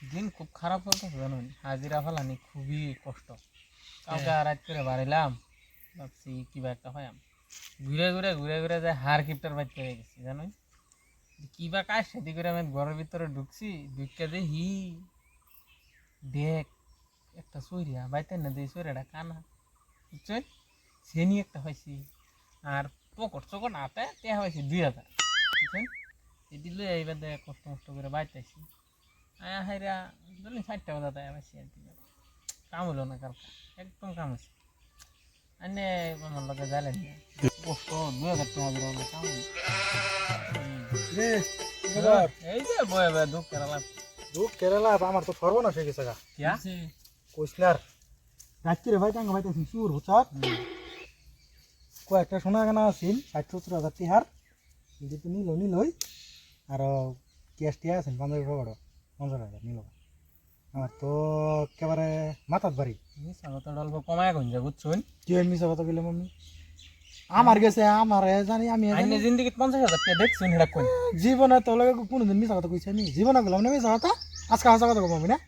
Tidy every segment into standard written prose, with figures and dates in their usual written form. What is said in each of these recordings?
দিন খুব খারাপ হতো জানুন, হাজিরা ফেলানি খুবই কষ্ট। কালকে রাত করে বাড়িলাম, ভাবছি কিবা একটা হয় ঘুরে ঘুরে ঘুরে ঘুরে যায় হার কিপটার বাইর করে গেছি জানুন। কিবা কাজ সেদি করে আমি ঘরের ভিতরে ঢুকছি, ঢুকে দেখি দেখ একটা চৈরিয়া বাইতে না দিয়ে চৈরিয়াটা কানা বুঝছেন, সেনি একটা হয়েছি। আর পকট চকট আতে টেহা হয়েছে 2000 বুঝছেন। এটি লই এইবার দেখ কষ্ট মষ্ট করে বাইতেছি আয়া হাইরা ধরুন 4টা বাজা তাই আবার কাম হলো না কালকে, একদম কাম হয়েছে। আনে আমার লগে জানেন না কষ্ট 2000 টাকা দিল না কাম হলো। রে খবর এই যে বয়ে বয়ে দুঃখ কেরালাম। দুঃখ কেরালা আমার তো সর্বনাশ হয়ে গেছে গা কিয়া কইসলার রাত্রে ভাই টাঙ্গা ভাইতেছি চুর বুঝছার কয়েকটা সোনা গানা আছিল 60-70 হাজার টিহার কিন্তু তো নিলই আর ক্যাশ টিয়া আছেন 50,000 নিল আমার তো একেবারে মাথাত বাড়ি মিছা কথা অল্প কমায় গুঞ্জা বুঝছুন। কি হয় মিশা কথা বললাম আমি আমার গেছে আমার জানি আমি আইনে জিন্দগিত 50,000 টাকা দেখছুন এটা কোন জীবনে তো লগে কোনোদিন মিশা কথা কইছি আমি জীবনে গেলাম না মিশা কথা আজকে হাসা কথা কম না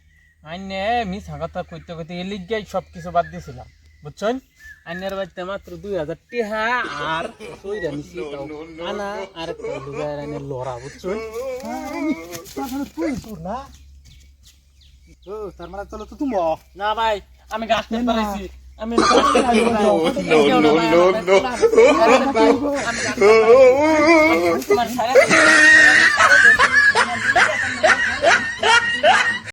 আইনে মিছা কথা কইতে কইতে এলি গাই সব কিছু বাদ দিয়েছিলাম বুঝছুন। আইনের বাড়িতে মাত্র 2000 টাকা আর কইরা নিছি তাও আনা আর একটা লুগার আইনে লড়া বুঝছুন। না ও তার মানে চলো তো তুমি না ভাই আমি গাছ কেটে পাইছি আমি no. তোমার সারা